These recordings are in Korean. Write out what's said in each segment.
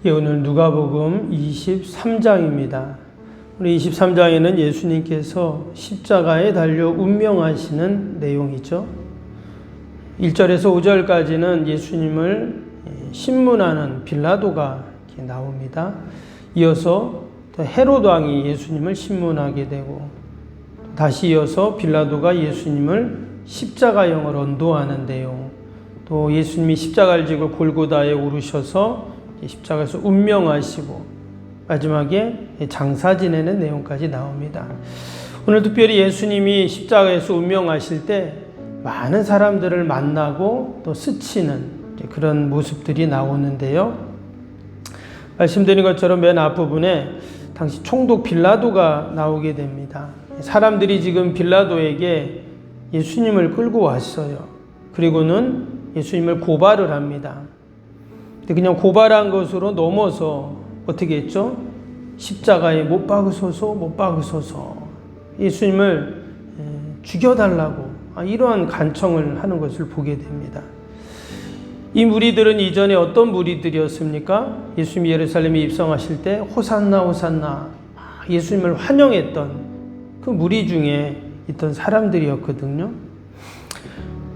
예, 오늘 누가복음 23장입니다. 오늘 23장에는 예수님께서 십자가에 달려 운명하시는 내용이죠. 1절에서 5절까지는 예수님을 신문하는 빌라도가 이렇게 나옵니다. 이어서 헤롯 왕이 예수님을 신문하게 되고, 다시 이어서 빌라도가 예수님을 십자가형을 언도하는 내용, 또 예수님이 십자가를 지고 골고다에 오르셔서 십자가에서 운명하시고 마지막에 장사 지내는 내용까지 나옵니다. 오늘 특별히 예수님이 십자가에서 운명하실 때 많은 사람들을 만나고 또 스치는 그런 모습들이 나오는데요. 말씀드린 것처럼 맨 앞부분에 당시 총독 빌라도가 나오게 됩니다. 사람들이 지금 빌라도에게 예수님을 끌고 왔어요. 그리고는 예수님을 고발을 합니다. 근데 그냥 고발한 것으로 넘어서 어떻게 했죠? 십자가에 못 박으소서, 못 박으소서. 예수님을 죽여달라고 이러한 간청을 하는 것을 보게 됩니다. 이 무리들은 이전에 어떤 무리들이었습니까? 예수님이 예루살렘에 입성하실 때 호산나 호산나 예수님을 환영했던 그 무리 중에 있던 사람들이었거든요.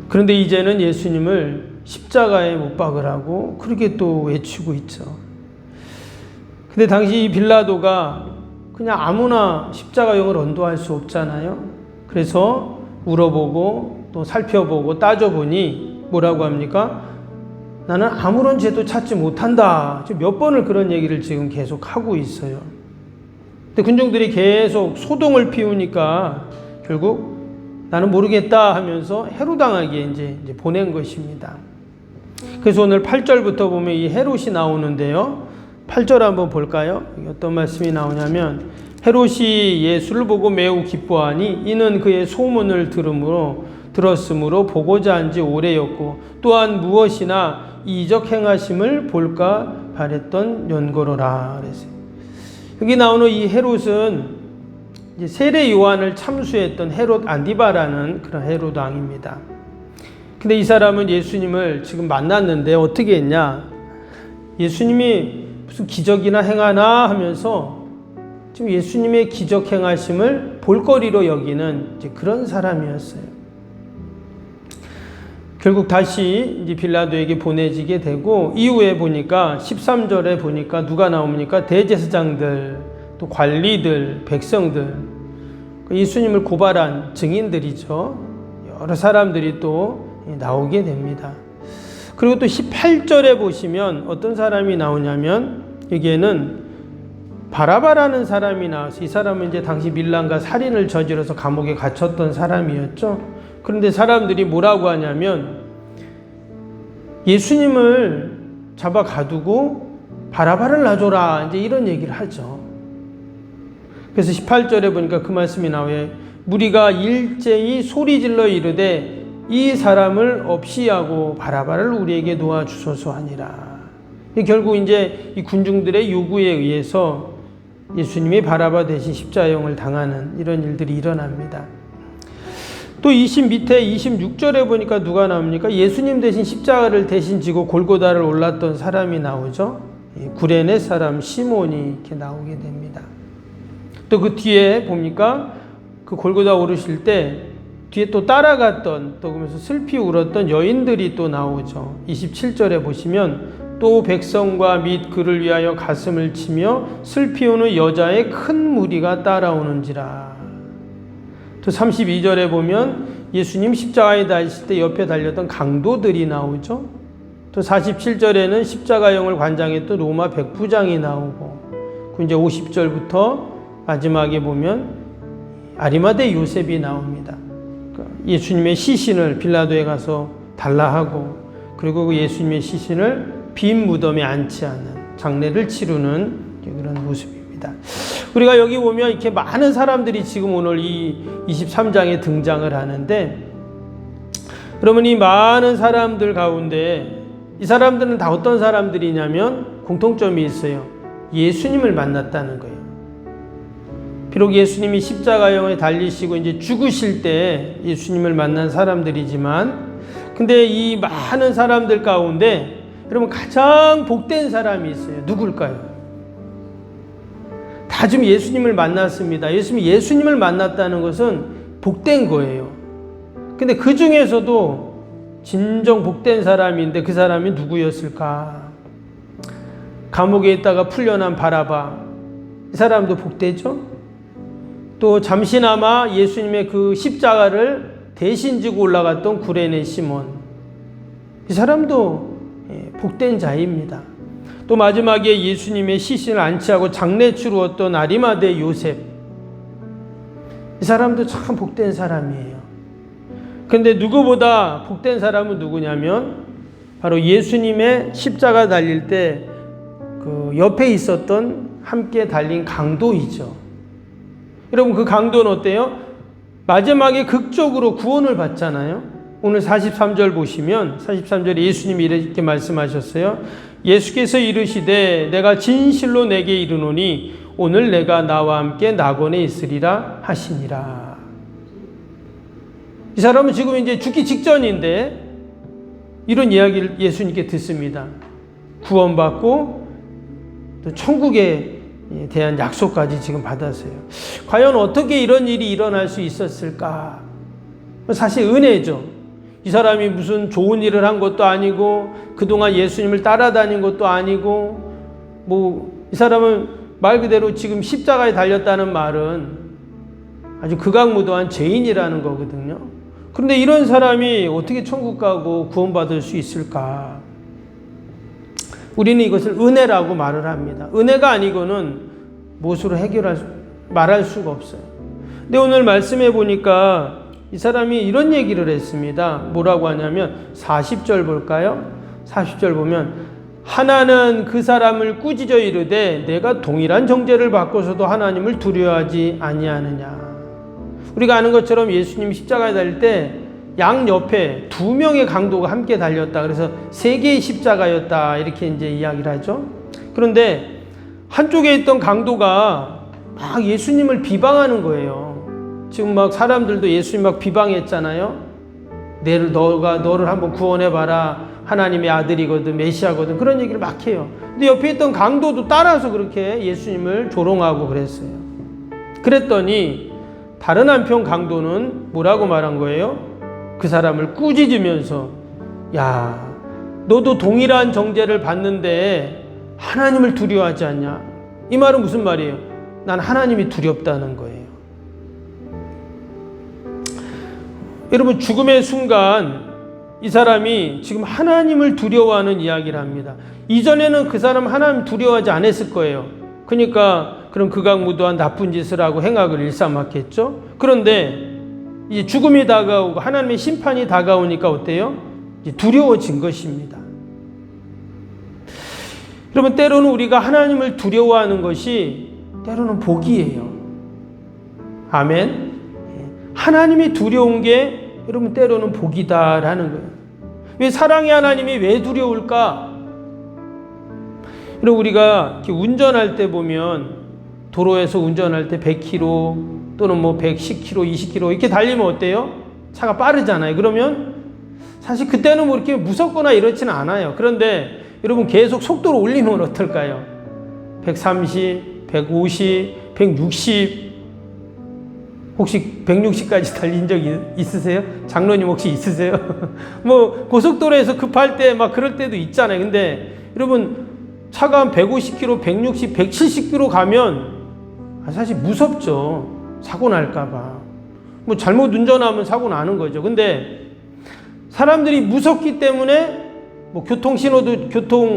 그런데 이제는 예수님을 십자가에 못 박으라고 그렇게 또 외치고 있죠. 근데 당시 빌라도가 그냥 아무나 십자가형을 언도할 수 없잖아요. 그래서 물어보고 또 살펴보고 따져보니 뭐라고 합니까? 나는 아무런 죄도 찾지 못한다. 지금 몇 번을 그런 얘기를 지금 계속 하고 있어요. 근데 군중들이 계속 소동을 피우니까 결국 나는 모르겠다 하면서 헤롯당하게 이제 보낸 것입니다. 그래서 오늘 8절부터 보면 이 헤롯이 나오는데요. 8절 한번 볼까요? 어떤 말씀이 나오냐면, 헤롯이 예수를 보고 매우 기뻐하니 이는 그의 소문을 들었으므로 보고자 한 지 오래였고 또한 무엇이나 이적 행하심을 볼까 바랬던 연고로라 그랬어요. 여기 나오는 이 헤롯은 이제 세례 요한을 참수했던 헤롯 안디바라는 그런 헤롯 왕입니다. 근데 이 사람은 예수님을 지금 만났는데 어떻게 했냐? 예수님이 무슨 기적이나 행하나 하면서 지금 예수님의 기적 행하심을 볼거리로 여기는 이제 그런 사람이었어요. 결국 다시 이제 빌라도에게 보내지게 되고, 이후에 보니까 13절에 보니까 누가 나옵니까? 대제사장들, 또 관리들, 백성들, 예수님을 고발한 증인들이죠. 여러 사람들이 또 나오게 됩니다. 그리고 또 18절에 보시면 어떤 사람이 나오냐면, 여기에는 바라바라는 사람이 나와서, 이 사람은 이제 당시 밀란과 살인을 저질러서 감옥에 갇혔던 사람이었죠. 그런데 사람들이 뭐라고 하냐면, 예수님을 잡아 가두고 바라바를 놔줘라, 이제 이런 얘기를 하죠. 그래서 18절에 보니까 그 말씀이 나와요. 무리가 일제히 소리질러 이르되 이 사람을 없이 하고 바라바를 우리에게 놓아주소서 하니라. 결국 이제 이 군중들의 요구에 의해서 예수님이 바라바 대신 십자형을 당하는 이런 일들이 일어납니다. 또 밑에 26절에 보니까 누가 나옵니까? 예수님 대신 십자가를 대신 지고 골고다를 올랐던 사람이 나오죠. 구레네 사람 시몬이 이렇게 나오게 됩니다. 또 그 뒤에 봅니까? 그 골고다 오르실 때 뒤에 또 따라갔던, 또 그러면서 슬피 울었던 여인들이 또 나오죠. 27절에 보시면 또 백성과 및 그를 위하여 가슴을 치며 슬피 우는 여자의 큰 무리가 따라오는지라. 또 32절에 보면 예수님 십자가에 달리실 때 옆에 달렸던 강도들이 나오죠. 또 47절에는 십자가형을 관장했던 로마 백부장이 나오고, 그 이제 50절부터 마지막에 보면 아리마대 요셉이 나옵니다. 예수님의 시신을 빌라도에 가서 달라 하고, 그리고 그 예수님의 시신을 빈 무덤에 안치하는 장례를 치르는 그런 모습입니다. 우리가 여기 보면 이렇게 많은 사람들이 지금 오늘 이 23장에 등장을 하는데, 그러면 이 많은 사람들 가운데 이 사람들은 다 어떤 사람들이냐면 공통점이 있어요. 예수님을 만났다는 거예요. 비록 예수님이 십자가형에 달리시고 이제 죽으실 때 예수님을 만난 사람들이지만, 근데 이 많은 사람들 가운데 여러분 가장 복된 사람이 있어요. 누굴까요? 다 지금 예수님을 만났습니다. 예수님을 만났다는 것은 복된 거예요. 근데 그 중에서도 진정 복된 사람인데 그 사람이 누구였을까? 감옥에 있다가 풀려난 바라바, 이 사람도 복되죠? 또 잠시나마 예수님의 그 십자가를 대신 지고 올라갔던 구레네 시몬, 이 사람도 복된 자입니다. 또 마지막에 예수님의 시신을 안치하고 장례 치루었던 아리마대 요셉, 이 사람도 참 복된 사람이에요. 그런데 누구보다 복된 사람은 누구냐면 바로 예수님의 십자가 달릴 때 그 옆에 있었던 함께 달린 강도이죠. 여러분 그 강도는 어때요? 마지막에 극적으로 구원을 받잖아요. 오늘 43절 보시면 43절에 예수님이 이렇게 말씀하셨어요. 예수께서 이르시되 내가 진실로 내게 이르노니 오늘 내가 나와 함께 낙원에 있으리라 하시니라. 이 사람은 지금 이제 죽기 직전인데 이런 이야기를 예수님께 듣습니다. 구원받고 또 천국에 대한 약속까지 지금 받았어요. 과연 어떻게 이런 일이 일어날 수 있었을까? 사실 은혜죠. 이 사람이 무슨 좋은 일을 한 것도 아니고 그동안 예수님을 따라다닌 것도 아니고 이 사람은 말 그대로 지금 십자가에 달렸다는 말은 아주 극악무도한 죄인이라는 거거든요. 그런데 이런 사람이 어떻게 천국 가고 구원받을 수 있을까? 우리는 이것을 은혜라고 말을 합니다. 은혜가 아니고는 무엇으로 말할 수가 없어요. 근데 오늘 말씀해 보니까 이 사람이 이런 얘기를 했습니다. 뭐라고 하냐면 40절 볼까요? 40절 보면 하나는 그 사람을 꾸짖어 이르되 내가 동일한 정죄를 받고서도 하나님을 두려워하지 아니하느냐. 우리가 아는 것처럼 예수님이 십자가에 달릴 때 양옆에 2명의 강도가 함께 달렸다. 그래서 3개의 십자가였다. 이렇게 이제 이야기를 하죠. 그런데 한쪽에 있던 강도가 막 예수님을 비방하는 거예요. 지금 막 사람들도 예수님 막 비방했잖아요. 너를 한번 구원해봐라. 하나님의 아들이거든, 메시아거든. 그런 얘기를 막 해요. 근데 옆에 있던 강도도 따라서 그렇게 예수님을 조롱하고 그랬어요. 그랬더니 다른 한편 강도는 뭐라고 말한 거예요? 그 사람을 꾸짖으면서 야, 너도 동일한 정죄를 받는데 하나님을 두려워하지 않냐? 이 말은 무슨 말이에요? 난 하나님이 두렵다는 거예요. 여러분 죽음의 순간 이 사람이 지금 하나님을 두려워하는 이야기를 합니다. 이전에는 그 사람 하나님 두려워하지 않았을 거예요. 그러니까 그런 극악무도한 나쁜 짓을 하고 행악을 일삼았겠죠. 그런데 이제 죽음이 다가오고 하나님의 심판이 다가오니까 어때요? 이제 두려워진 것입니다. 여러분 때로는 우리가 하나님을 두려워하는 것이 때로는 복이에요. 아멘. 하나님이 두려운 게 여러분 때로는 복이다라는 거예요. 왜 사랑의 하나님이 왜 두려울까? 여러분 우리가 이렇게 운전할 때 보면 도로에서 운전할 때 100km 또는 110km, 20km 이렇게 달리면 어때요? 차가 빠르잖아요. 그러면 사실 그때는 이렇게 무섭거나 이렇지는 않아요. 그런데 여러분 계속 속도를 올리면 어떨까요? 130, 150, 160 혹시 160까지 달린 적 있으세요? 장로님 혹시 있으세요? 고속도로에서 급할 때 막 그럴 때도 있잖아요. 근데 여러분 차가 한 150km, 160, 170km 가면 사실 무섭죠. 사고 날까봐. 잘못 운전하면 사고 나는 거죠. 근데 사람들이 무섭기 때문에 교통신호도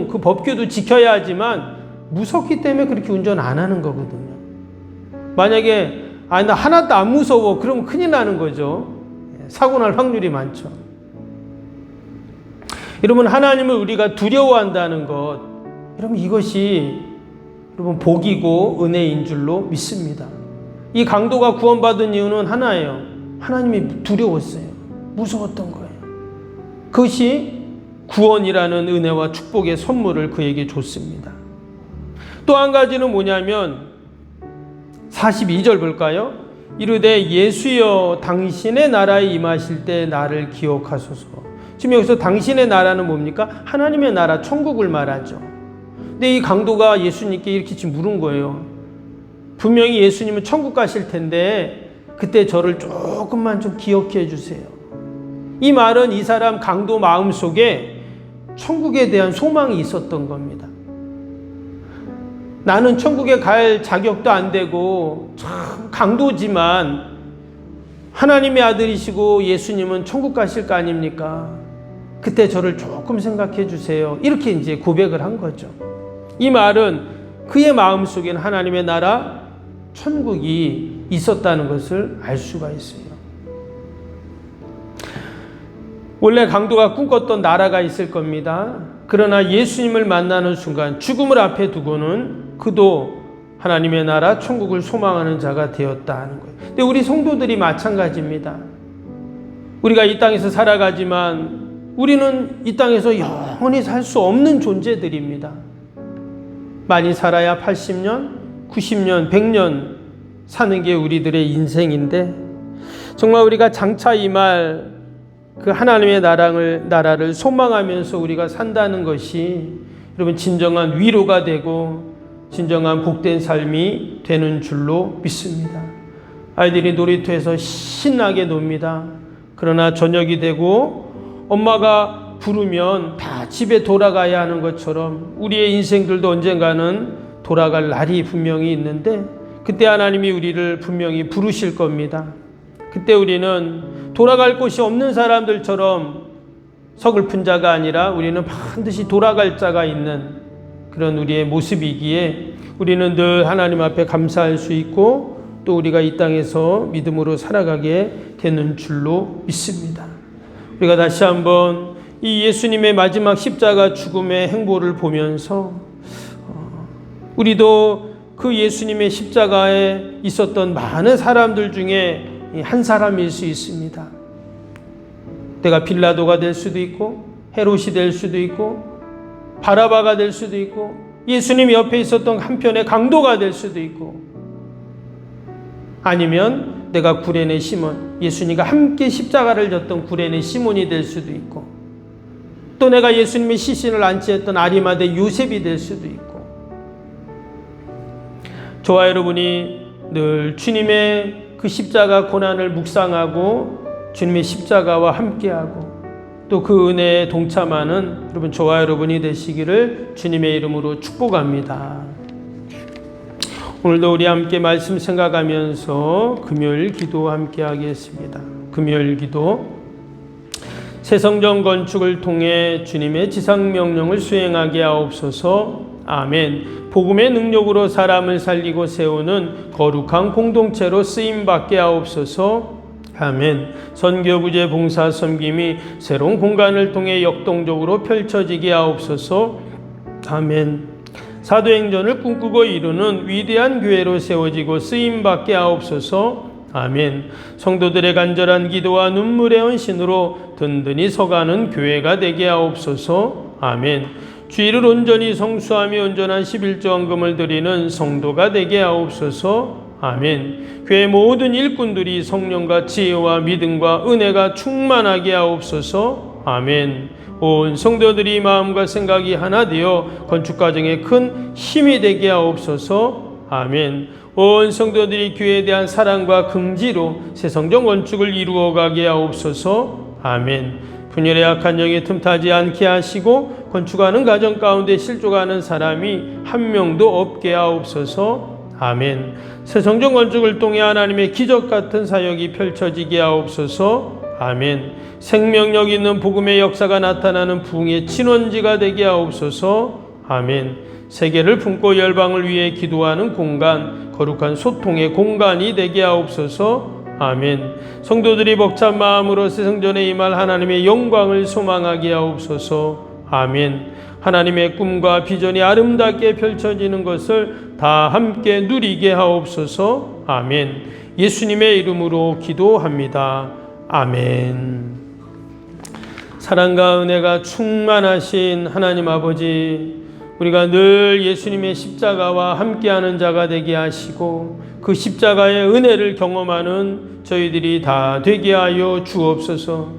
그 법규도 지켜야 하지만 무섭기 때문에 그렇게 운전 안 하는 거거든요. 만약에 나 하나도 안 무서워 그러면 큰일 나는 거죠. 사고 날 확률이 많죠. 여러분 하나님을 우리가 두려워한다는 것, 여러분 이것이 여러분 복이고 은혜인 줄로 믿습니다. 이 강도가 구원받은 이유는 하나예요. 하나님이 두려웠어요. 무서웠던 거예요. 그것이 구원이라는 은혜와 축복의 선물을 그에게 줬습니다. 또 한 가지는 뭐냐면 42절 볼까요? 이르되 예수여 당신의 나라에 임하실 때 나를 기억하소서. 지금 여기서 당신의 나라는 뭡니까? 하나님의 나라, 천국을 말하죠. 근데 이 강도가 예수님께 이렇게 지금 물은 거예요. 분명히 예수님은 천국 가실 텐데 그때 저를 조금만 좀 기억해 주세요. 이 말은 이 사람 강도 마음속에 천국에 대한 소망이 있었던 겁니다. 나는 천국에 갈 자격도 안 되고 참 강도지만 하나님의 아들이시고 예수님은 천국 가실 거 아닙니까? 그때 저를 조금 생각해 주세요. 이렇게 이제 고백을 한 거죠. 이 말은 그의 마음속에는 하나님의 나라, 천국이 있었다는 것을 알 수가 있어요. 원래 강도가 꿈꿨던 나라가 있을 겁니다. 그러나 예수님을 만나는 순간 죽음을 앞에 두고는 그도 하나님의 나라, 천국을 소망하는 자가 되었다 하는 거예요. 근데 우리 성도들이 마찬가지입니다. 우리가 이 땅에서 살아가지만 우리는 이 땅에서 영원히 살 수 없는 존재들입니다. 많이 살아야 80년, 90년, 100년 사는 게 우리들의 인생인데 정말 우리가 장차 이 말 그 하나님의 나라를 소망하면서 우리가 산다는 것이 여러분 진정한 위로가 되고 진정한 복된 삶이 되는 줄로 믿습니다. 아이들이 놀이터에서 신나게 놉니다. 그러나 저녁이 되고 엄마가 부르면 다 집에 돌아가야 하는 것처럼 우리의 인생들도 언젠가는 돌아갈 날이 분명히 있는데 그때 하나님이 우리를 분명히 부르실 겁니다. 그때 우리는 돌아갈 곳이 없는 사람들처럼 서글픈 자가 아니라 우리는 반드시 돌아갈 자가 있는 그런 우리의 모습이기에 우리는 늘 하나님 앞에 감사할 수 있고 또 우리가 이 땅에서 믿음으로 살아가게 되는 줄로 믿습니다. 우리가 다시 한번 이 예수님의 마지막 십자가 죽음의 행보를 보면서 우리도 그 예수님의 십자가에 있었던 많은 사람들 중에 한 사람일 수 있습니다. 내가 빌라도가 될 수도 있고 헤롯이 될 수도 있고 바라바가 될 수도 있고 예수님 옆에 있었던 한편의 강도가 될 수도 있고 아니면 내가 구레네 시몬, 예수님과 함께 십자가를 졌던 구레네 시몬이 될 수도 있고 또 내가 예수님의 시신을 안치했던 아리마대 요셉이 될 수도 있고 저와 여러분이 늘 주님의 그 십자가 고난을 묵상하고 주님의 십자가와 함께하고 또 그 은혜에 동참하는 여러분 저와 여러분이 되시기를 주님의 이름으로 축복합니다. 오늘도 우리 함께 말씀 생각하면서 금요일 기도 함께 하겠습니다. 금요일 기도. 새 성전 건축을 통해 주님의 지상명령을 수행하게 하옵소서. 아멘. 복음의 능력으로 사람을 살리고 세우는 거룩한 공동체로 쓰임받게 하옵소서. 아멘. 선교부재 봉사 섬김이 새로운 공간을 통해 역동적으로 펼쳐지게 하옵소서. 아멘. 사도행전을 꿈꾸고 이루는 위대한 교회로 세워지고 쓰임받게 하옵소서. 아멘. 성도들의 간절한 기도와 눈물의 헌신으로 든든히 서가는 교회가 되게 하옵소서. 아멘. 주일을 온전히 성수하며 온전한 11조 헌금을 드리는 성도가 되게 하옵소서. 아멘. 교회 모든 일꾼들이 성령과 지혜와 믿음과 은혜가 충만하게 하옵소서. 아멘. 온 성도들이 마음과 생각이 하나 되어 건축 과정에 큰 힘이 되게 하옵소서. 아멘. 온 성도들이 교회에 대한 사랑과 긍지로 새 성전 건축을 이루어가게 하옵소서. 아멘. 분열의 악한 영에 틈타지 않게 하시고 건축하는 가정 가운데 실족하는 사람이 한 명도 없게 하옵소서. 아멘. 새 성전 건축을 통해 하나님의 기적 같은 사역이 펼쳐지게 하옵소서. 아멘. 생명력 있는 복음의 역사가 나타나는 부흥의 친원지가 되게 하옵소서. 아멘. 세계를 품고 열방을 위해 기도하는 공간, 거룩한 소통의 공간이 되게 하옵소서. 아멘. 성도들이 벅찬 마음으로 새 성전에 임할 하나님의 영광을 소망하게 하옵소서. 아멘. 하나님의 꿈과 비전이 아름답게 펼쳐지는 것을 다 함께 누리게 하옵소서. 아멘. 예수님의 이름으로 기도합니다. 아멘. 사랑과 은혜가 충만하신 하나님 아버지, 우리가 늘 예수님의 십자가와 함께하는 자가 되게 하시고 그 십자가의 은혜를 경험하는 저희들이 다 되게 하여 주옵소서.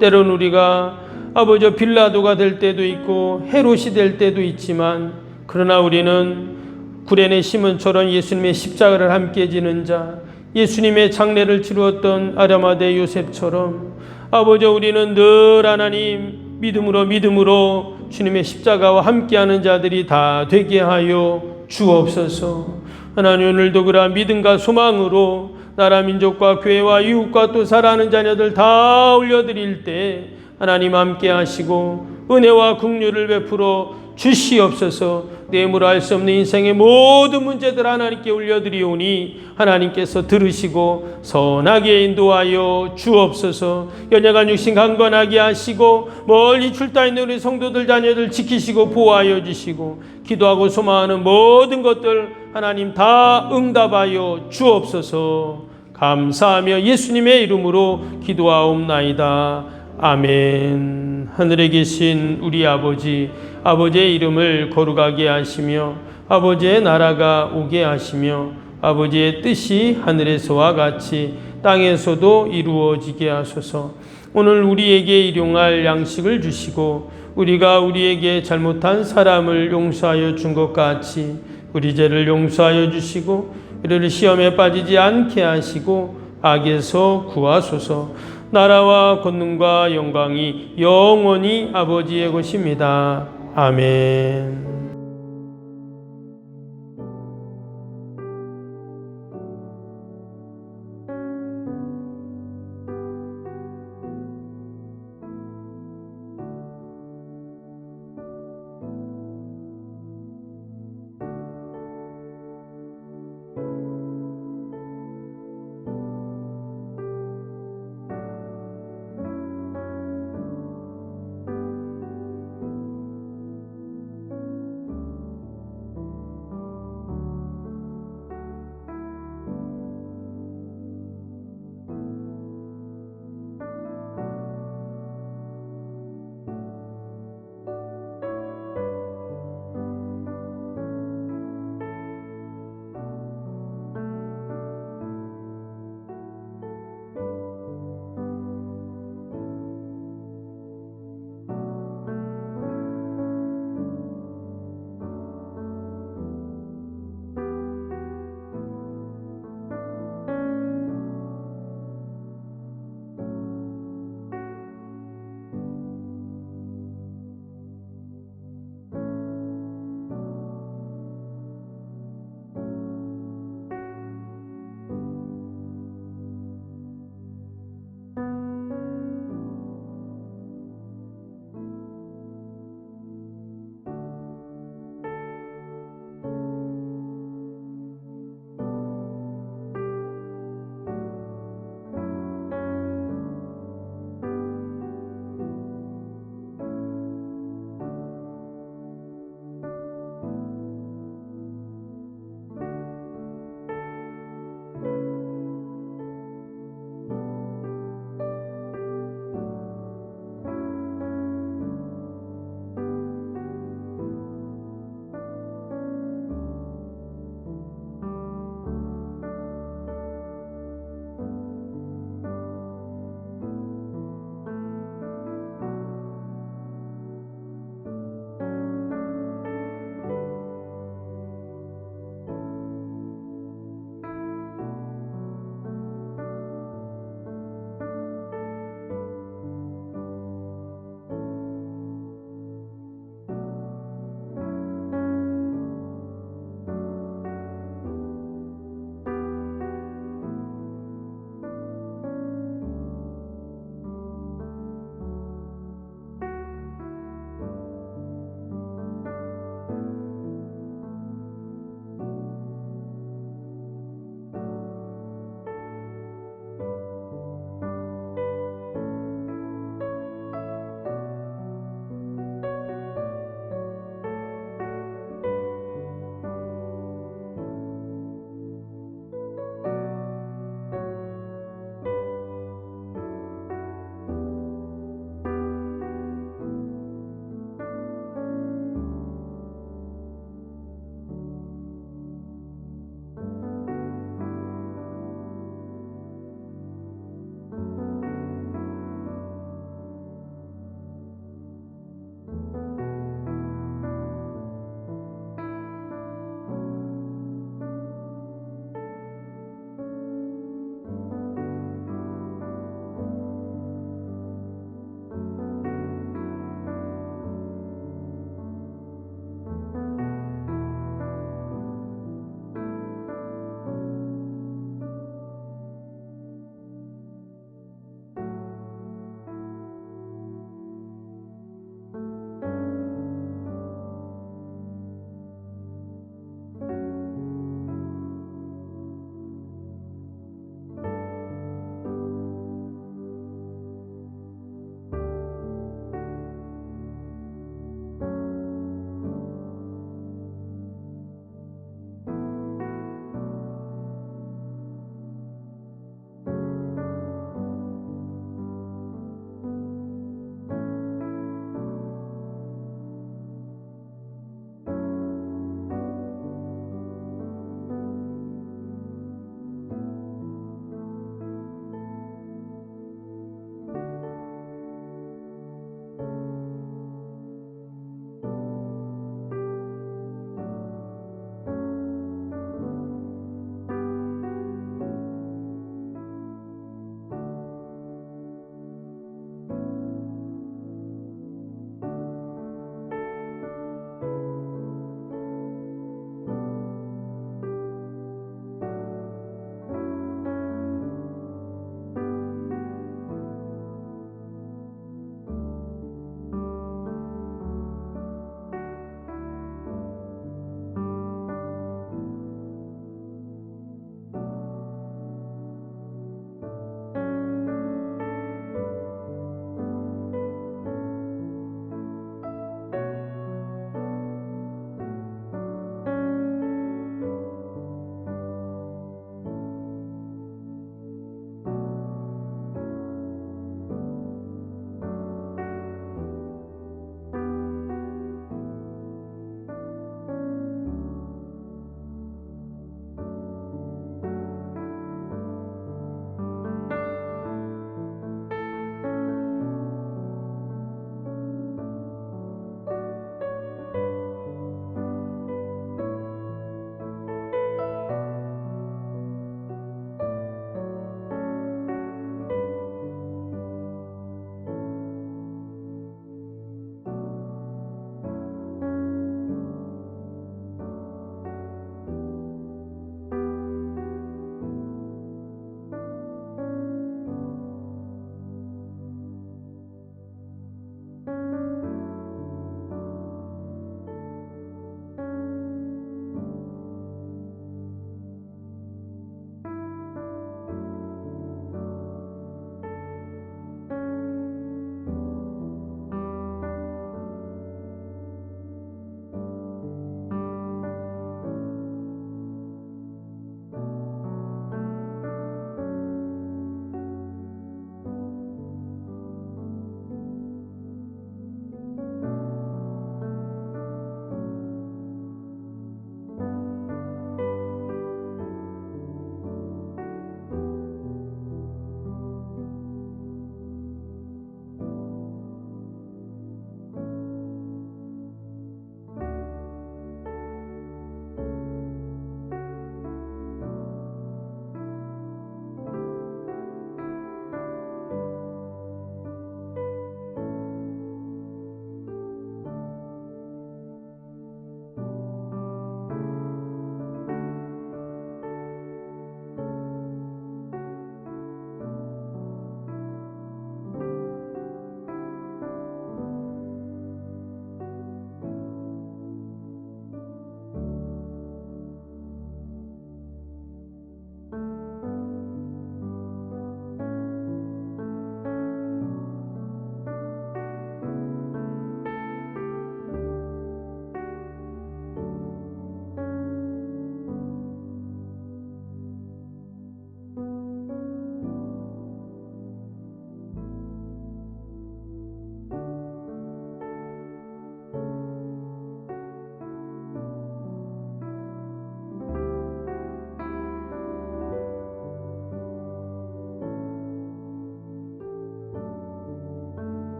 때론 우리가 아버지 빌라도가 될 때도 있고 헤롯이 될 때도 있지만 그러나 우리는 구레네 시몬처럼 예수님의 십자가를 함께 지는 자, 예수님의 장례를 치루었던 아라마대 요셉처럼 아버지 우리는 늘 하나님 믿음으로 주님의 십자가와 함께하는 자들이 다 되게 하여 주옵소서. 하나님 오늘도 그러한 믿음과 소망으로 나라 민족과 교회와 이웃과 또 사랑하는 자녀들 다 올려드릴 때 하나님 함께 하시고 은혜와 긍휼을 베풀어 주시옵소서. 내 힘으로 알 수 없는 인생의 모든 문제들 하나님께 올려드리오니 하나님께서 들으시고 선하게 인도하여 주옵소서. 연약한 육신 강건하게 하시고 멀리 출타 있는 우리 성도들 자녀들 지키시고 보호하여 주시고 기도하고 소망하는 모든 것들 하나님 다 응답하여 주옵소서. 감사하며 예수님의 이름으로 기도하옵나이다. 아멘. 하늘에 계신 우리 아버지, 아버지의 이름을 거룩하게 하시며 아버지의 나라가 오게 하시며 아버지의 뜻이 하늘에서와 같이 땅에서도 이루어지게 하소서. 오늘 우리에게 일용할 양식을 주시고 우리가 우리에게 잘못한 사람을 용서하여 준 것 같이 우리 죄를 용서하여 주시고 우리를 시험에 빠지지 않게 하시고 악에서 구하소서. 나라와 권능과 영광이 영원히 아버지의 것입니다. 아멘.